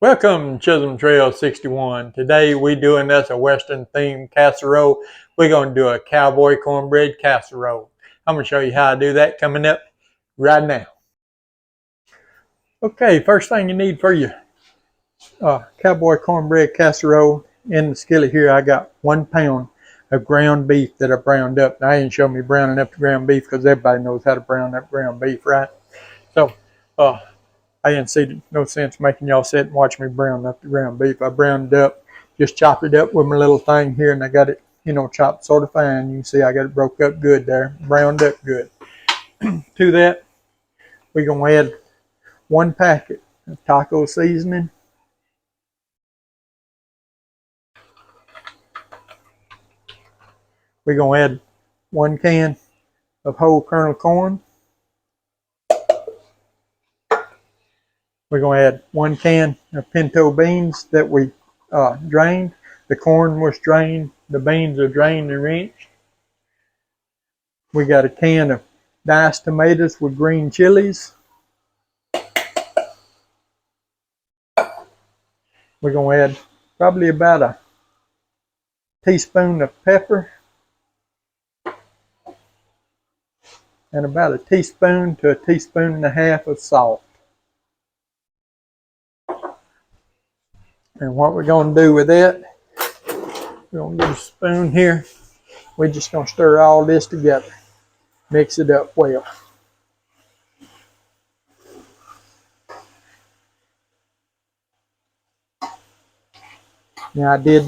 Welcome Chisholm Trail 61. Today we doing this a Western themed casserole. We're going to do a cowboy cornbread casserole. I'm going to show you how to do that coming up right now. Okay, first thing you need for your cowboy cornbread casserole, in the skillet here I got 1 pound of ground beef that I browned up. Now, I didn't show me browning up the ground beef because everybody knows how to brown up ground beef, right? So, I didn't see no sense making y'all sit and watch me brown up the ground beef. I browned it up, just chopped it up with my little thing here, and I got it, chopped sort of fine. You can see I got it broke up good there, browned up good. To that, we're going to add 1 packet of taco seasoning. We're going to add 1 can of whole kernel corn. We're going to add 1 can of pinto beans that we drained. The corn was drained. The beans are drained and rinsed. We got a can of diced tomatoes with green chilies. We're going to add probably about a teaspoon of pepper and about a teaspoon to a teaspoon and a half of salt. And what we're going to do with that, we're going to get a spoon here. We're just going to stir all this together. Mix it up well. Now I did,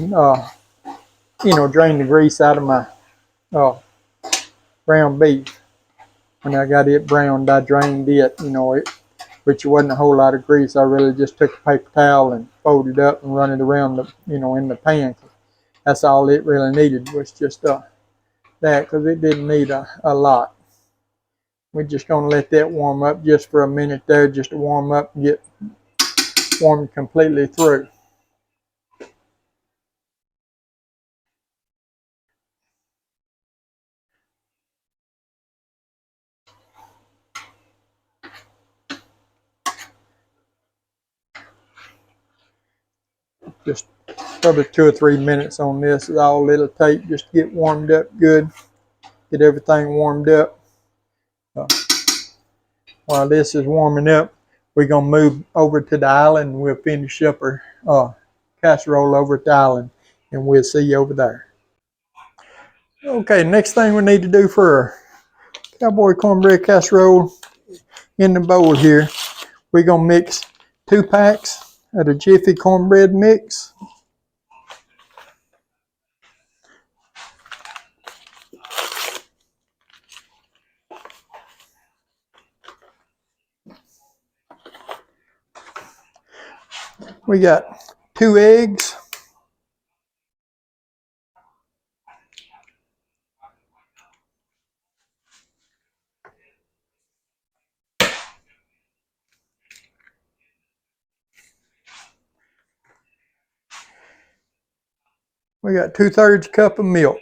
drain the grease out of my ground beef. When I got it browned, I drained it, which wasn't a whole lot of grease. I really just took a paper towel and folded it up and run it around the, in the pan. That's all it really needed, was just that, because it didn't need a lot. We're just going to let that warm up just for a minute there, just to warm up and get warmed completely through. Just probably 2 or 3 minutes on this is all it'll take, just to get warmed up good, get everything warmed up. While this is warming up, we're going to move over to the island and we'll finish up our casserole over at the island, and we'll see you over there. Okay, next thing we need to do for our cowboy cornbread casserole, in the bowl here, we're going to mix 2 packs of the Jiffy cornbread mix. We got 2 eggs. We got 2/3 cup of milk.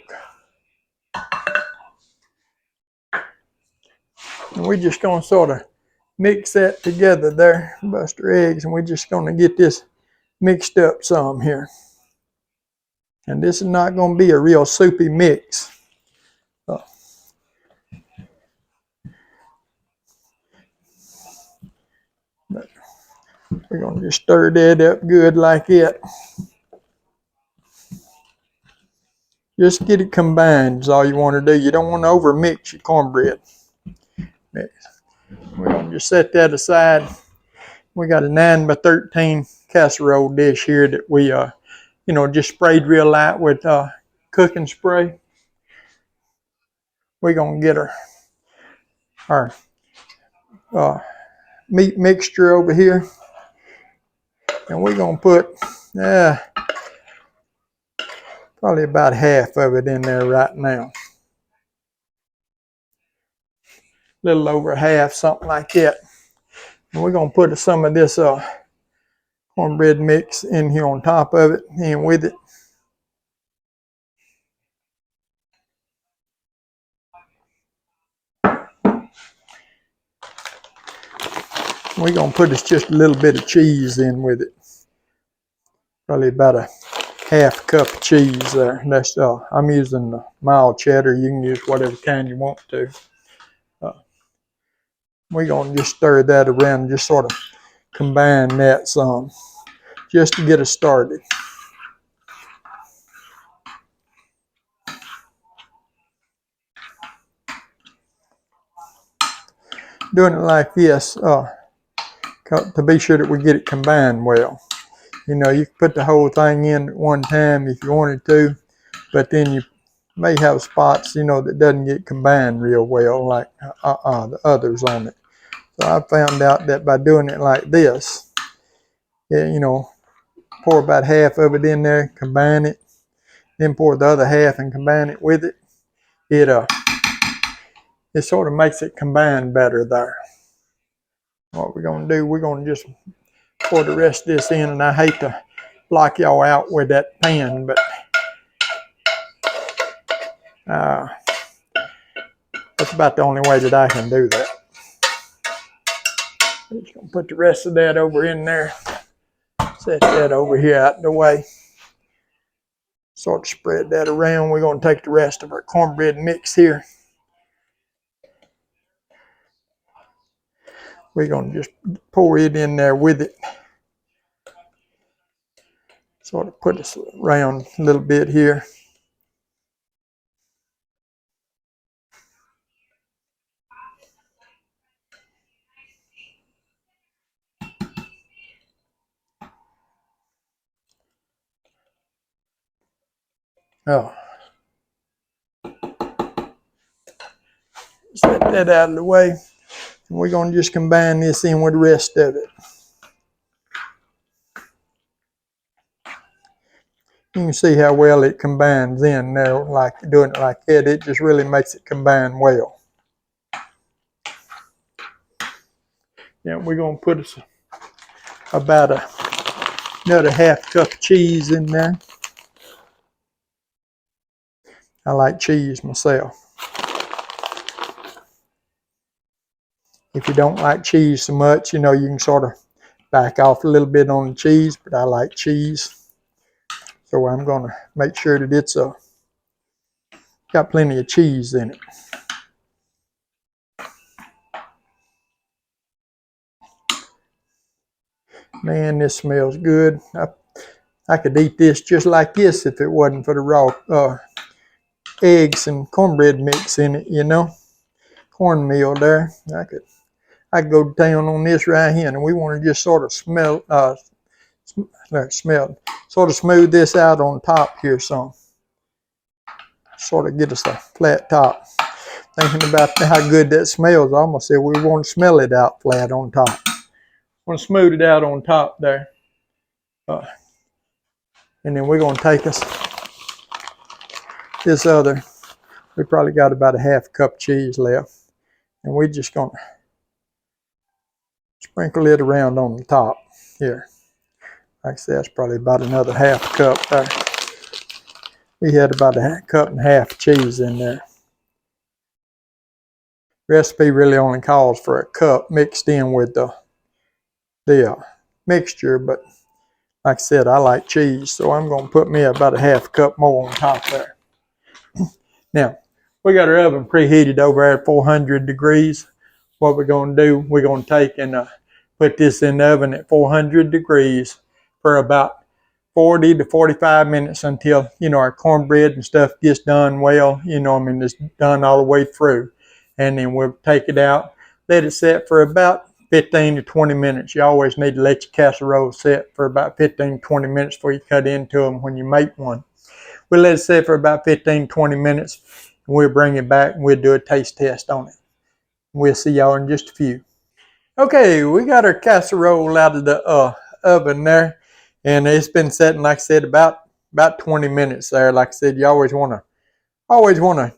And we're just going to sort of mix that together there, bust our eggs, and we're just going to get this mixed up some here. And this is not going to be a real soupy mix. But we're going to just stir that up good like that. Just get it combined is all you want to do. You don't want to over mix your cornbread. We're going to just set that aside. We got a 9x13 casserole dish here that we just sprayed real light with cooking spray. We're going to get our meat mixture over here, and we're going to put probably about half of it in there right now. A little over half, something like that. And we're going to put some of this cornbread mix in here on top of it and with it. We're going to put just a little bit of cheese in with it. Probably about a half cup of cheese there. That's I'm using the mild cheddar. You can use whatever kind you want to. We're gonna just stir that around and just sort of combine that some, just to get us started. Doing it like this to be sure that we get it combined well. You know, you can put the whole thing in at one time if you wanted to, but then you may have spots, you know, that doesn't get combined real well, like the others on it. So I found out that by doing it like this, yeah, you know, pour about half of it in there, combine it, then pour the other half and combine it with it. It sort of makes it combine better there. What we're gonna do, we're gonna just pour the rest of this in, and I hate to block y'all out with that pan, but that's about the only way that I can do that. I'm just gonna put the rest of that over in there. Set that over here out the way. Sort of spread that around. We're gonna take the rest of our cornbread mix here. We're gonna just pour it in there with it. Sort of put this around a little bit here. Set that out of the way. And we're gonna just combine this in with the rest of it. You can see how well it combines in there, like doing it like that. It just really makes it combine well. Now we're gonna put about another half cup of cheese in there. I like cheese myself. If you don't like cheese so much, you know, you can sort of back off a little bit on the cheese, but I like cheese. So I'm gonna make sure that it's got plenty of cheese in it. Man, this smells good. I could eat this just like this if it wasn't for the raw eggs and cornbread mix in it, you know. Cornmeal there. I could go to town on this right here, and we want to just sort of sort of smooth this out on top here some. Sort of get us a flat top. Thinking about how good that smells, I almost said we want to smell it out flat on top. Want to smooth it out on top there. And then we're going to take us this other. We probably got about a half cup cheese left. And we're just going to sprinkle it around on the top here. Like I said, that's probably about another half cup there. We had about a cup and a half of cheese in there. Recipe really only calls for a cup mixed in with the mixture, but like I said, I like cheese, so I'm going to put me about a half cup more on top there. Now, we got our oven preheated over at 400 degrees. What we're going to do, we're going to take and put this in the oven at 400 degrees for about 40 to 45 minutes until, you know, our cornbread and stuff gets done well, you know, I mean, it's done all the way through. And then we'll take it out, let it set for about 15 to 20 minutes. You always need to let your casserole set for about 15 to 20 minutes before you cut into them when you make one. We'll let it set for about 15 to 20 minutes, and we'll bring it back and we'll do a taste test on it. We'll see y'all in just a few. Okay, we got our casserole out of the oven there, and it's been setting, like I said, about 20 minutes there. Like I said, you always want to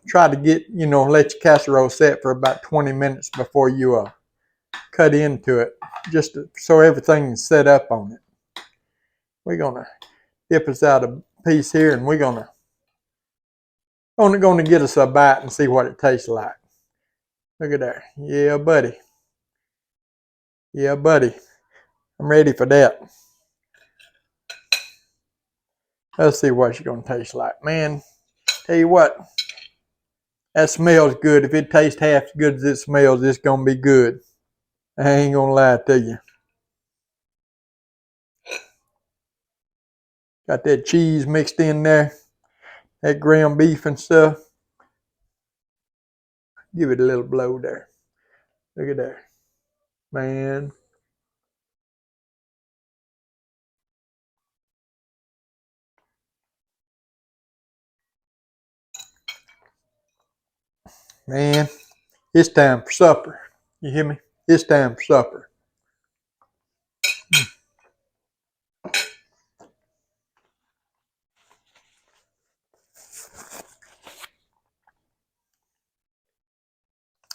try to get, you know, let your casserole set for about 20 minutes before you cut into it, just so everything's set up on it. We're gonna dip us out a piece here, and we're gonna get us a bite and see what it tastes like. Look at that. Yeah, buddy. Yeah, buddy. I'm ready for that. Let's see what it's going to taste like. Man, tell you what, that smells good. If it tastes half as good as it smells, it's going to be good. I ain't going to lie to you. Got that cheese mixed in there, that ground beef and stuff. Give it a little blow there. Look at that. Man. Man, it's time for supper. You hear me? It's time for supper.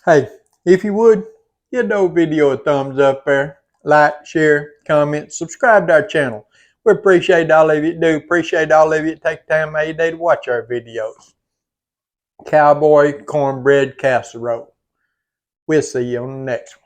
Hey, if you would, give the old video a thumbs up there. Like, share, comment, subscribe to our channel. We appreciate all of you do. Appreciate all of you take time out of your day to watch our videos. Cowboy cornbread casserole. We'll see you on the next one.